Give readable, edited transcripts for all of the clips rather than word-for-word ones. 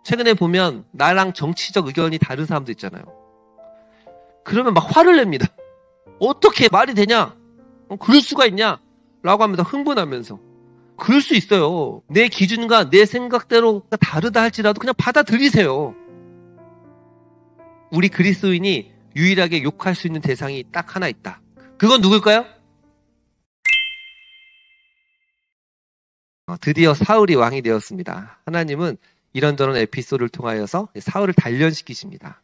최근에 보면 나랑 정치적 의견이 다른 사람도 있잖아요. 그러면 막 화를 냅니다. 어떻게 말이 되냐? 그럴 수가 있냐? 라고 하면서 흥분하면서. 그럴 수 있어요. 내 기준과 내 생각대로가 다르다 할지라도 그냥 받아들이세요. 우리 그리스도인이 유일하게 욕할 수 있는 대상이 딱 하나 있다. 그건 누굴까요? 드디어 사울이 왕이 되었습니다. 하나님은 이런저런 에피소드를 통하여서 사울을 단련시키십니다.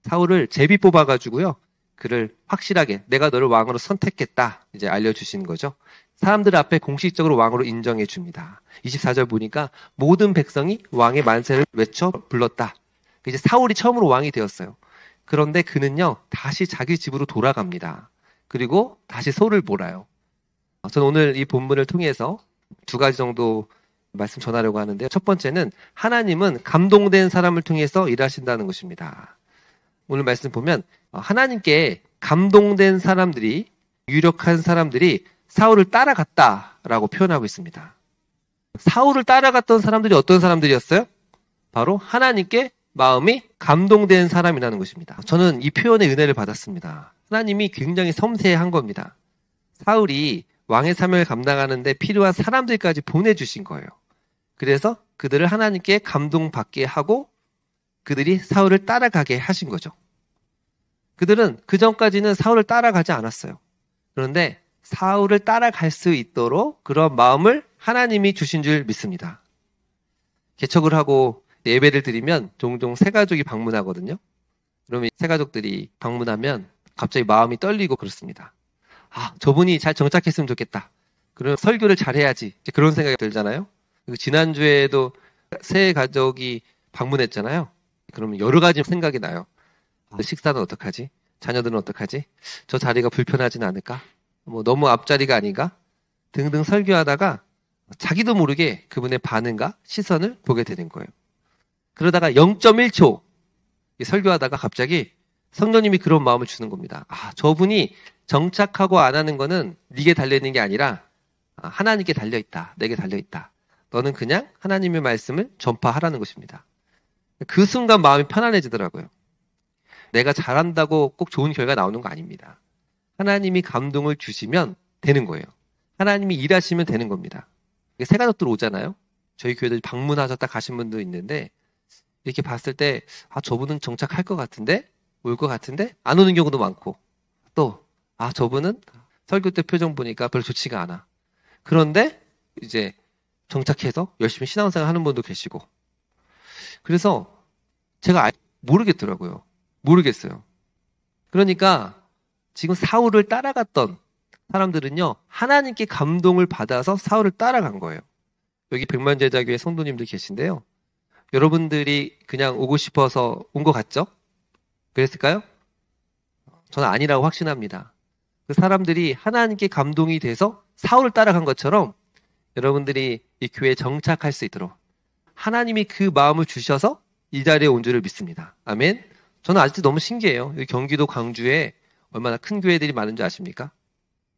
사울을 제비 뽑아가지고요. 그를 확실하게 내가 너를 왕으로 선택했다. 이제 알려주시는 거죠. 사람들 앞에 공식적으로 왕으로 인정해 줍니다. 24절 보니까 모든 백성이 왕의 만세를 외쳐 불렀다. 이제 사울이 처음으로 왕이 되었어요. 그런데 그는요. 다시 자기 집으로 돌아갑니다. 그리고 다시 소를 몰아요. 저는 오늘 이 본문을 통해서 두 가지 정도 말씀 전하려고 하는데요. 첫 번째는 하나님은 감동된 사람을 통해서 일하신다는 것입니다. 오늘 말씀 보면 하나님께 감동된 사람들이, 유력한 사람들이 사울을 따라갔다라고 표현하고 있습니다. 사울을 따라갔던 사람들이 어떤 사람들이었어요? 바로 하나님께 마음이 감동된 사람이라는 것입니다. 저는 이 표현의 은혜를 받았습니다. 하나님이 굉장히 섬세한 겁니다. 사울이 왕의 사명을 감당하는 데 필요한 사람들까지 보내주신 거예요. 그래서 그들을 하나님께 감동받게 하고 그들이 사울을 따라가게 하신 거죠. 그들은 그 전까지는 사울을 따라가지 않았어요. 그런데 사울을 따라갈 수 있도록 그런 마음을 하나님이 주신 줄 믿습니다. 개척을 하고 예배를 드리면 종종 새가족이 방문하거든요. 그러면 새가족들이 방문하면 갑자기 마음이 떨리고 그렇습니다. 저분이 잘 정착했으면 좋겠다. 그럼 설교를 잘해야지. 이제 그런 생각이 들잖아요. 그리고 지난주에도 새 가족이 방문했잖아요. 그러면 여러 가지 생각이 나요. 식사는 어떡하지? 자녀들은 어떡하지? 저 자리가 불편하진 않을까? 너무 앞자리가 아닌가? 등등 설교하다가 자기도 모르게 그분의 반응과 시선을 보게 되는 거예요. 그러다가 0.1초 설교하다가 갑자기 성령님이 그런 마음을 주는 겁니다. 저분이 정착하고 안 하는 거는 네게 달려있는 게 아니라 하나님께 달려있다. 내게 달려있다. 너는 그냥 하나님의 말씀을 전파하라는 것입니다. 그 순간 마음이 편안해지더라고요. 내가 잘한다고 꼭 좋은 결과 나오는 거 아닙니다. 하나님이 감동을 주시면 되는 거예요. 하나님이 일하시면 되는 겁니다. 새가족들 오잖아요. 저희 교회도 방문하셨다 가신 분도 있는데 이렇게 봤을 때 저분은 정착할 것 같은데? 올 것 같은데? 안 오는 경우도 많고 또 저분은 설교 때 표정 보니까 별로 좋지가 않아. 그런데 이제 정착해서 열심히 신앙생활 하는 분도 계시고 그래서 제가 모르겠더라고요. 모르겠어요. 그러니까 지금 사울을 따라갔던 사람들은요. 하나님께 감동을 받아서 사울을 따라간 거예요. 여기 백만제자교회 성도님들 계신데요. 여러분들이 그냥 오고 싶어서 온 것 같죠? 그랬을까요? 저는 아니라고 확신합니다. 그 사람들이 하나님께 감동이 돼서 사울을 따라간 것처럼 여러분들이 이 교회에 정착할 수 있도록 하나님이 그 마음을 주셔서 이 자리에 온 줄을 믿습니다. 아멘. 저는 아직도 너무 신기해요. 여기 경기도 광주에 얼마나 큰 교회들이 많은 줄 아십니까?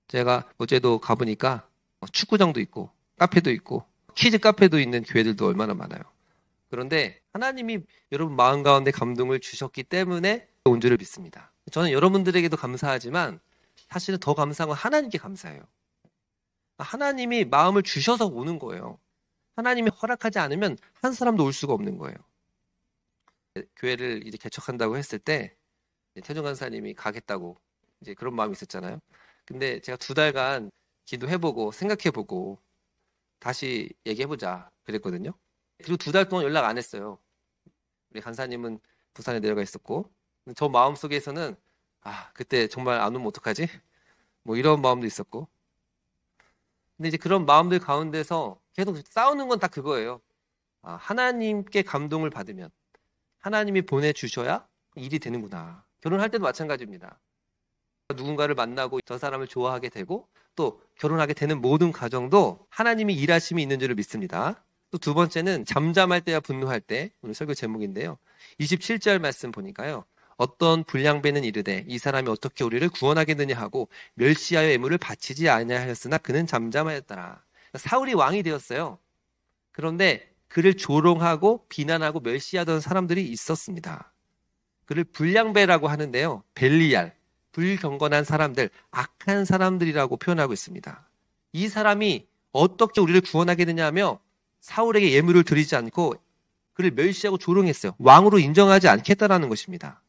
제가 어제도 가보니까 축구장도 있고 카페도 있고 키즈 카페도 있는 교회들도 얼마나 많아요. 그런데 하나님이 여러분 마음 가운데 감동을 주셨기 때문에 온 줄을 믿습니다. 저는 여러분들에게도 감사하지만 사실은 더 감사한 건 하나님께 감사해요. 하나님이 마음을 주셔서 오는 거예요. 하나님이 허락하지 않으면 한 사람도 올 수가 없는 거예요. 교회를 이제 개척한다고 했을 때 태종 간사님이 가겠다고 이제 그런 마음이 있었잖아요. 근데 제가 2달간 기도해보고 생각해보고 다시 얘기해보자 그랬거든요. 그리고 2달 동안 연락 안 했어요. 우리 간사님은 부산에 내려가 있었고 저 마음속에서는 그때 정말 안 오면 어떡하지? 이런 마음도 있었고 근데 이제 그런 마음들 가운데서 계속 싸우는 건 다 그거예요. 하나님께 감동을 받으면 하나님이 보내주셔야 일이 되는구나. 결혼할 때도 마찬가지입니다. 누군가를 만나고 저 사람을 좋아하게 되고 또 결혼하게 되는 모든 과정도 하나님이 일하심이 있는 줄을 믿습니다. 또 두 번째는 잠잠할 때와 분노할 때, 오늘 설교 제목인데요. 27절 말씀 보니까요. 어떤 불량배는 이르되 이 사람이 어떻게 우리를 구원하겠느냐 하고 멸시하여 애물을 바치지 아니하였으나 그는 잠잠하였더라. 사울이 왕이 되었어요. 그런데 그를 조롱하고 비난하고 멸시하던 사람들이 있었습니다. 그를 불량배라고 하는데요. 벨리알, 불경건한 사람들, 악한 사람들이라고 표현하고 있습니다. 이 사람이 어떻게 우리를 구원하게 되냐며 사울에게 예물을 드리지 않고 그를 멸시하고 조롱했어요. 왕으로 인정하지 않겠다라는 것입니다.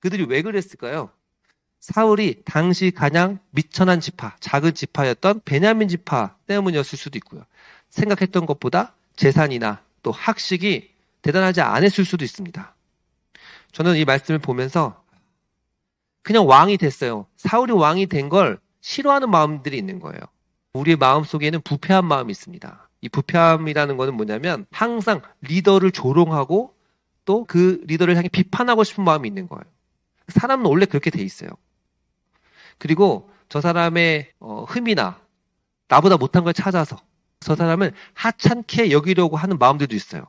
그들이 왜 그랬을까요? 사울이 당시 가장 미천한 지파, 작은 지파였던 베냐민 지파 때문이었을 수도 있고요. 생각했던 것보다 재산이나 또 학식이 대단하지 않았을 수도 있습니다. 저는 이 말씀을 보면서 그냥 왕이 됐어요. 사울이 왕이 된 걸 싫어하는 마음들이 있는 거예요. 우리의 마음속에는 부패한 마음이 있습니다. 이 부패함이라는 거는 뭐냐면 항상 리더를 조롱하고 또 그 리더를 향해 비판하고 싶은 마음이 있는 거예요. 사람은 원래 그렇게 돼 있어요. 그리고 저 사람의 흠이나 나보다 못한 걸 찾아서 저 사람을 하찮게 여기려고 하는 마음들도 있어요.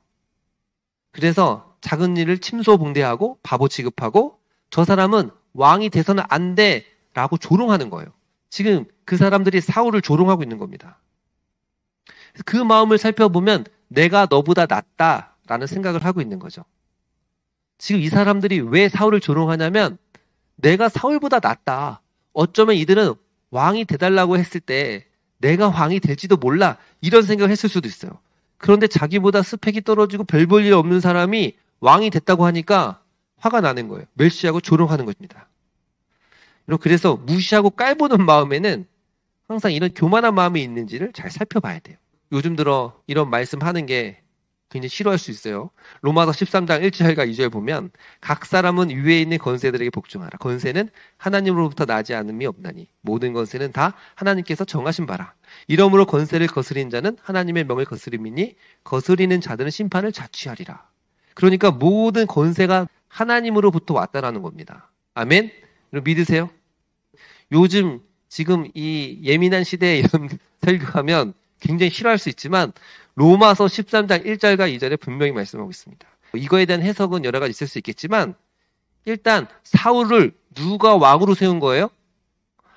그래서 작은 일을 침소봉대하고 바보 취급하고 저 사람은 왕이 돼서는 안 돼 라고 조롱하는 거예요. 지금 그 사람들이 사울을 조롱하고 있는 겁니다. 그 마음을 살펴보면 내가 너보다 낫다라는 생각을 하고 있는 거죠. 지금 이 사람들이 왜 사울을 조롱하냐면 내가 사울보다 낫다. 어쩌면 이들은 왕이 돼달라고 했을 때 내가 왕이 될지도 몰라 이런 생각을 했을 수도 있어요. 그런데 자기보다 스펙이 떨어지고 별 볼 일 없는 사람이 왕이 됐다고 하니까 화가 나는 거예요. 멸시하고 조롱하는 겁니다. 그래서 무시하고 깔보는 마음에는 항상 이런 교만한 마음이 있는지를 잘 살펴봐야 돼요. 요즘 들어 이런 말씀하는 게 굉장히 싫어할 수 있어요. 로마서 13장 1절과 2절 보면 각 사람은 위에 있는 권세들에게 복종하라. 권세는 하나님으로부터 나지 않음이 없나니 모든 권세는 다 하나님께서 정하신 바라. 이러므로 권세를 거스린 자는 하나님의 명을 거스림이니 거스리는 자들은 심판을 자취하리라. 그러니까 모든 권세가 하나님으로부터 왔다라는 겁니다. 아멘? 여러분 믿으세요? 요즘 지금 이 예민한 시대에 이런 설교하면 굉장히 싫어할 수 있지만 로마서 13장 1절과 2절에 분명히 말씀하고 있습니다. 이거에 대한 해석은 여러 가지 있을 수 있겠지만 일단 사울을 누가 왕으로 세운 거예요?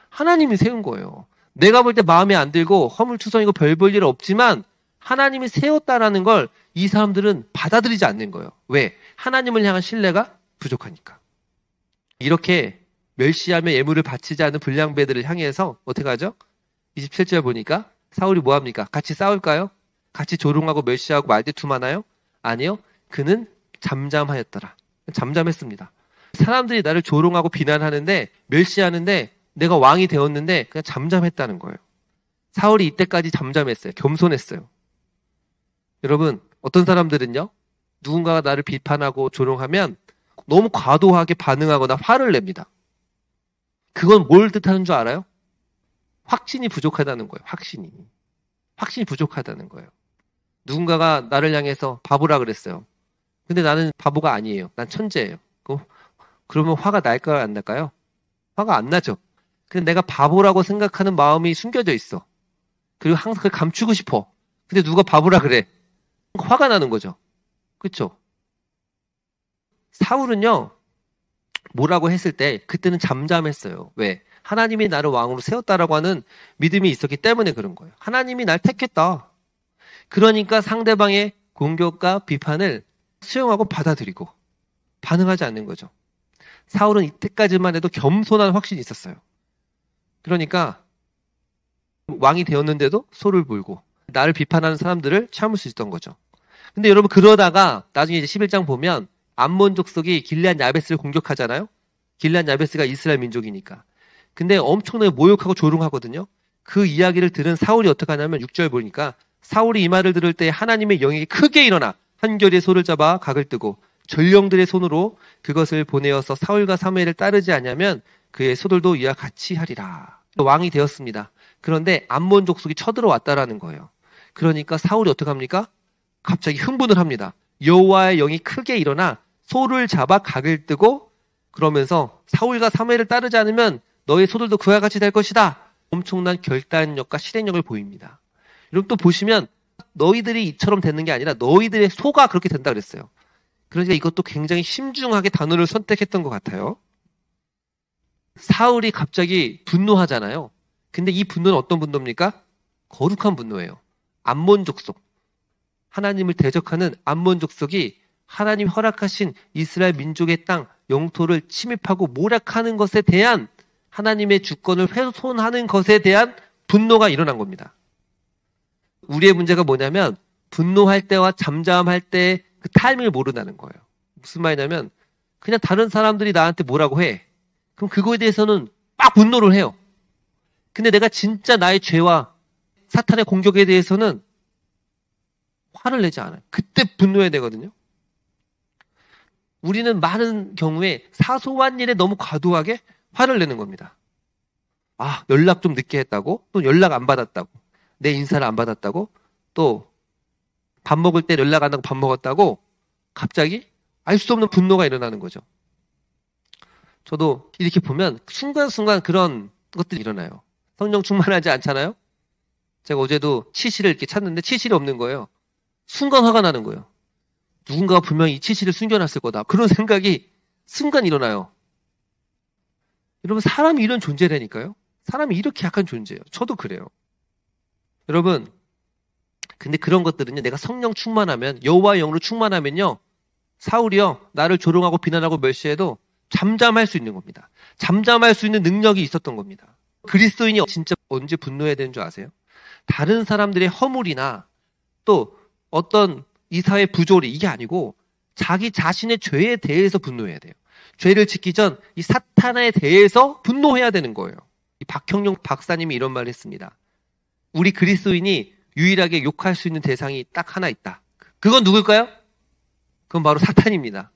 하나님이 세운 거예요. 내가 볼 때 마음에 안 들고 허물투성이고 별 볼 일 없지만 하나님이 세웠다라는 걸 이 사람들은 받아들이지 않는 거예요. 왜? 하나님을 향한 신뢰가 부족하니까. 이렇게 멸시하며 예물을 바치지 않은 불량배들을 향해서 어떻게 하죠? 27절 보니까 사울이 뭐합니까? 같이 싸울까요? 같이 조롱하고 멸시하고 말대투하나요? 아니요. 그는 잠잠하였더라. 잠잠했습니다. 사람들이 나를 조롱하고 비난하는데 멸시하는데 내가 왕이 되었는데 그냥 잠잠했다는 거예요. 사울이 이때까지 잠잠했어요. 겸손했어요. 여러분 어떤 사람들은요. 누군가가 나를 비판하고 조롱하면 너무 과도하게 반응하거나 화를 냅니다. 그건 뭘 뜻하는 줄 알아요? 확신이 부족하다는 거예요. 확신이 부족하다는 거예요. 누군가가 나를 향해서 바보라 그랬어요. 근데 나는 바보가 아니에요. 난 천재예요. 그러면 화가 날까요? 안 날까요? 화가 안 나죠. 근데 내가 바보라고 생각하는 마음이 숨겨져 있어. 그리고 항상 그걸 감추고 싶어. 근데 누가 바보라 그래. 화가 나는 거죠. 그렇죠? 사울은요. 뭐라고 했을 때 그때는 잠잠했어요. 왜? 하나님이 나를 왕으로 세웠다라고 하는 믿음이 있었기 때문에 그런 거예요. 하나님이 날 택했다. 그러니까 상대방의 공격과 비판을 수용하고 받아들이고 반응하지 않는 거죠. 사울은 이때까지만 해도 겸손한 확신이 있었어요. 그러니까 왕이 되었는데도 소를 불고 나를 비판하는 사람들을 참을 수 있었던 거죠. 근데 여러분 그러다가 나중에 이제 11장 보면 암몬 족속이 길앗 야베스를 공격하잖아요. 길앗 야베스가 이스라엘 민족이니까. 근데 엄청나게 모욕하고 조롱하거든요. 그 이야기를 들은 사울이 어떻게 하냐면 6절 보니까 사울이 이 말을 들을 때 하나님의 영이 크게 일어나 한결의 소를 잡아 각을 뜨고 전령들의 손으로 그것을 보내어서 사울과 사무엘을 따르지 않으면 그의 소들도 이와 같이 하리라. 왕이 되었습니다. 그런데 암몬 족속이 쳐들어왔다라는 거예요. 그러니까 사울이 어떻게 합니까? 갑자기 흥분을 합니다. 여호와의 영이 크게 일어나 소를 잡아 각을 뜨고 그러면서 사울과 사무엘을 따르지 않으면 너의 소들도 그와 같이 될 것이다. 엄청난 결단력과 실행력을 보입니다. 여러분 또 보시면 너희들이 이처럼 되는 게 아니라 너희들의 소가 그렇게 된다 그랬어요. 그러니까 이것도 굉장히 심중하게 단어를 선택했던 것 같아요. 사울이 갑자기 분노하잖아요. 근데 이 분노는 어떤 분노입니까? 거룩한 분노예요. 암몬 족속. 하나님을 대적하는 암몬 족속이 하나님 허락하신 이스라엘 민족의 땅 영토를 침입하고 모략하는 것에 대한 하나님의 주권을 훼손하는 것에 대한 분노가 일어난 겁니다. 우리의 문제가 뭐냐면 분노할 때와 잠잠할 때 그 타이밍을 모른다는 거예요. 무슨 말이냐면 그냥 다른 사람들이 나한테 뭐라고 해. 그럼 그거에 대해서는 막 분노를 해요. 근데 내가 진짜 나의 죄와 사탄의 공격에 대해서는 화를 내지 않아요. 그때 분노해야 되거든요. 우리는 많은 경우에 사소한 일에 너무 과도하게 화를 내는 겁니다. 아, 연락 좀 늦게 했다고? 또 연락 안 받았다고? 내 인사를 안 받았다고? 또 밥 먹을 때 연락 안 하고 밥 먹었다고? 갑자기 알 수 없는 분노가 일어나는 거죠. 저도 이렇게 보면 순간순간 그런 것들이 일어나요. 성령 충만하지 않잖아요? 제가 어제도 치실을 이렇게 찾는데 치실이 없는 거예요. 순간 화가 나는 거예요. 누군가가 분명히 이 치실을 숨겨놨을 거다. 그런 생각이 순간 일어나요. 여러분, 사람이 이런 존재라니까요. 사람이 이렇게 약한 존재예요. 저도 그래요. 여러분, 근데 그런 것들은요, 내가 성령 충만하면, 여호와의 영으로 충만하면요, 사울이요, 나를 조롱하고 비난하고 멸시해도 잠잠할 수 있는 겁니다. 잠잠할 수 있는 능력이 있었던 겁니다. 그리스도인이 진짜 언제 분노해야 되는 줄 아세요? 다른 사람들의 허물이나 또 어떤 이 사회 부조리, 이게 아니고 자기 자신의 죄에 대해서 분노해야 돼요. 죄를 짓기 전 이 사탄에 대해서 분노해야 되는 거예요. 이 박형용 박사님이 이런 말을 했습니다. 우리 그리스도인이 유일하게 욕할 수 있는 대상이 딱 하나 있다. 그건 누굴까요? 그건 바로 사탄입니다.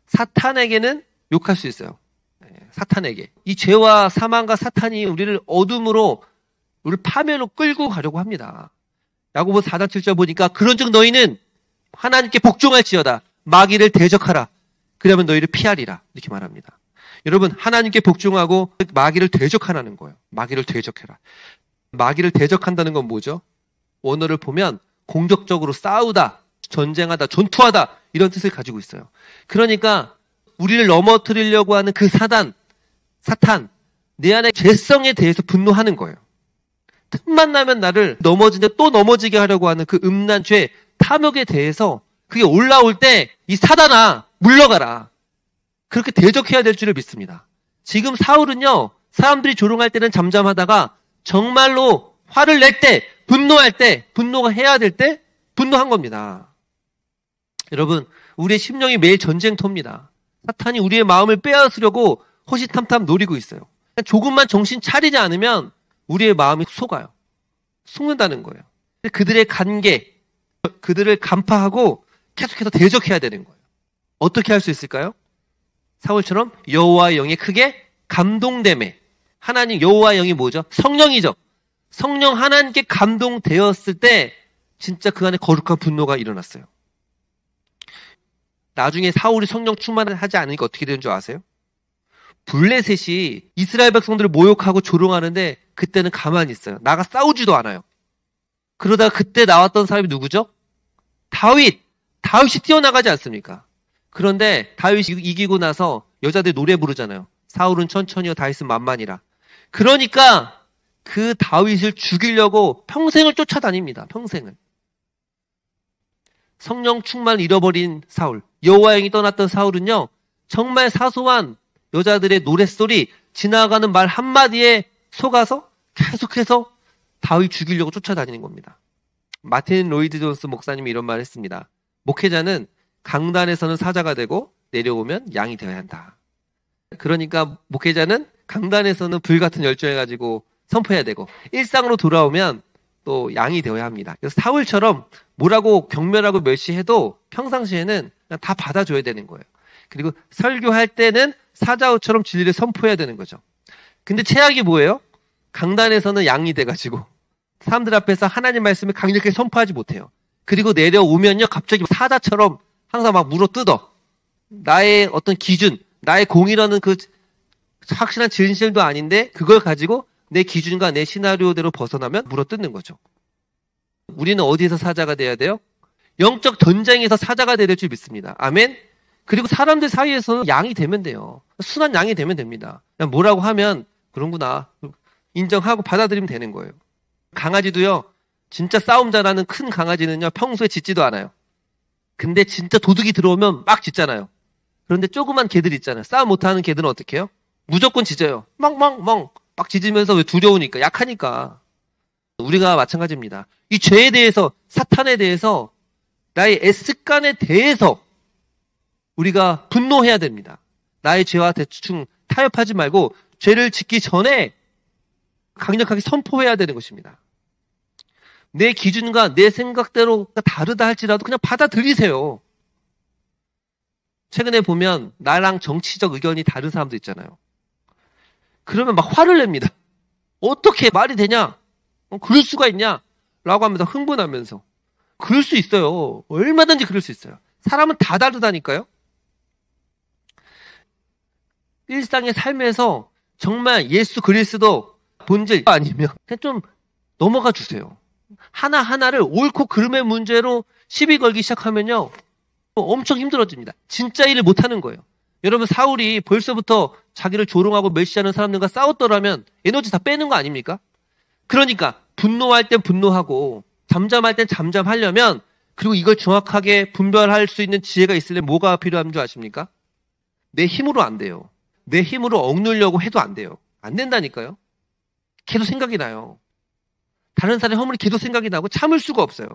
사탄에게는 욕할 수 있어요. 사탄에게. 이 죄와 사망과 사탄이 우리를 어둠으로, 우리를 파멸로 끌고 가려고 합니다. 야고보서 4장 7절 보니까 그런즉 너희는 하나님께 복종할지어다. 마귀를 대적하라. 그러면 너희를 피하리라. 이렇게 말합니다. 여러분, 하나님께 복종하고 마귀를 대적하라는 거예요. 마귀를 대적해라. 마귀를 대적한다는 건 뭐죠? 원어를 보면 공격적으로 싸우다, 전쟁하다, 전투하다 이런 뜻을 가지고 있어요. 그러니까 우리를 넘어뜨리려고 하는 그 사탄, 내 안의 죄성에 대해서 분노하는 거예요. 틈만 나면 나를 넘어지는데 또 넘어지게 하려고 하는 그 음란 죄, 탐욕에 대해서 그게 올라올 때 이 사단아 물러가라. 그렇게 대적해야 될 줄을 믿습니다. 지금 사울은요, 사람들이 조롱할 때는 잠잠하다가 정말로 화를 낼 때, 분노할 때, 분노가 해야 될 때 분노한 겁니다. 여러분, 우리의 심령이 매일 전쟁터입니다. 사탄이 우리의 마음을 빼앗으려고 호시탐탐 노리고 있어요. 조금만 정신 차리지 않으면 우리의 마음이 속아요. 속는다는 거예요. 그들의 관계, 그들을 간파하고 계속해서 대적해야 되는 거예요. 어떻게 할 수 있을까요? 사울처럼 여호와의 영에 크게 감동됨에, 하나님 여호와의 영이 뭐죠? 성령이죠. 성령 하나님께 감동되었을 때 진짜 그 안에 거룩한 분노가 일어났어요. 나중에 사울이 성령 충만을 하지 않으니까 어떻게 되는 줄 아세요? 블레셋이 이스라엘 백성들을 모욕하고 조롱하는데 그때는 가만히 있어요. 나가 싸우지도 않아요. 그러다가 그때 나왔던 사람이 누구죠? 다윗이 뛰어나가지 않습니까? 그런데 다윗이 이기고 나서 여자들이 노래 부르잖아요. 사울은 천천히요 다윗은 만만이라. 그러니까 그 다윗을 죽이려고 평생을 쫓아다닙니다. 평생을. 성령 충만을 잃어버린 사울, 여호와의 영이 떠났던 사울은요, 정말 사소한 여자들의 노랫소리, 지나가는 말 한마디에 속아서 계속해서 다윗 죽이려고 쫓아다니는 겁니다. 마틴 로이드 존스 목사님이 이런 말을 했습니다. 목회자는 강단에서는 사자가 되고 내려오면 양이 되어야 한다. 그러니까 목회자는 강단에서는 불같은 열정을 가지고 선포해야 되고 일상으로 돌아오면 또 양이 되어야 합니다. 그래서 사울처럼 뭐라고 경멸하고 멸시해도 평상시에는 그냥 다 받아줘야 되는 거예요. 그리고 설교할 때는 사자처럼 진리를 선포해야 되는 거죠. 근데 최악이 뭐예요? 강단에서는 양이 돼가지고 사람들 앞에서 하나님 말씀을 강력하게 선포하지 못해요. 그리고 내려오면요 갑자기 사자처럼 항상 막 물어뜯어. 나의 어떤 기준, 나의 공이라는 그 확실한 진실도 아닌데 그걸 가지고 내 기준과 내 시나리오대로 벗어나면 물어뜯는 거죠. 우리는 어디에서 사자가 돼야 돼요? 영적 전쟁에서 사자가 돼야 될 줄 믿습니다. 아멘? 그리고 사람들 사이에서는 양이 되면 돼요. 순한 양이 되면 됩니다. 그냥 뭐라고 하면 그런구나 인정하고 받아들이면 되는 거예요. 강아지도요. 진짜 싸움 잘하는 큰 강아지는요, 평소에 짖지도 않아요. 근데 진짜 도둑이 들어오면 막 짖잖아요. 그런데 조그만 개들 있잖아요. 싸움 못하는 개들은 어떻게 해요? 무조건 짖어요. 멍멍멍 막 짖으면서 왜 두려우니까, 약하니까. 우리가 마찬가지입니다. 이 죄에 대해서, 사탄에 대해서, 나의 애습관에 대해서 우리가 분노해야 됩니다. 나의 죄와 대충 타협하지 말고 죄를 짓기 전에 강력하게 선포해야 되는 것입니다. 내 기준과 내 생각대로가 다르다 할지라도 그냥 받아들이세요. 최근에 보면 나랑 정치적 의견이 다른 사람도 있잖아요. 그러면 막 화를 냅니다. 어떻게 말이 되냐? 그럴 수가 있냐? 라고 하면서 흥분하면서. 그럴 수 있어요. 얼마든지 그럴 수 있어요. 사람은 다 다르다니까요. 일상의 삶에서 정말 예수 그리스도 본질 아니면 그냥 좀 넘어가 주세요. 하나하나를 옳고 그름의 문제로 시비 걸기 시작하면요, 엄청 힘들어집니다. 진짜 일을 못하는 거예요. 여러분, 사울이 벌써부터 자기를 조롱하고 멸시하는 사람들과 싸웠더라면 에너지 다 빼는 거 아닙니까? 그러니까 분노할 땐 분노하고 잠잠할 땐 잠잠하려면, 그리고 이걸 정확하게 분별할 수 있는 지혜가 있으려면 뭐가 필요한 줄 아십니까? 내 힘으로 안 돼요. 내 힘으로 억누르려고 해도 안 돼요. 안 된다니까요. 계속 생각이 나요. 다른 사람의 허물이 계속 생각이 나고 참을 수가 없어요.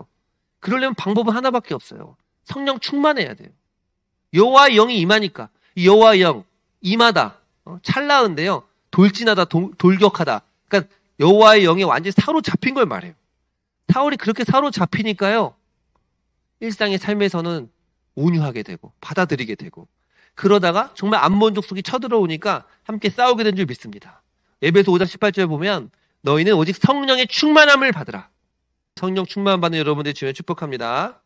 그러려면 방법은 하나밖에 없어요. 성령 충만해야 돼요. 여호와의 영이 임하니까. 이 여호와의 영, 임하다, 찰나은데요, 돌진하다, 돌격하다. 그러니까 여호와의 영에 완전히 사로잡힌 걸 말해요. 사울이 그렇게 사로잡히니까요, 일상의 삶에서는 온유하게 되고 받아들이게 되고, 그러다가 정말 암몬 족속이 쳐들어오니까 함께 싸우게 된 줄 믿습니다. 에베소 5장 18절에 보면 너희는 오직 성령의 충만함을 받으라. 성령 충만 받는 여러분들 주여 축복합니다.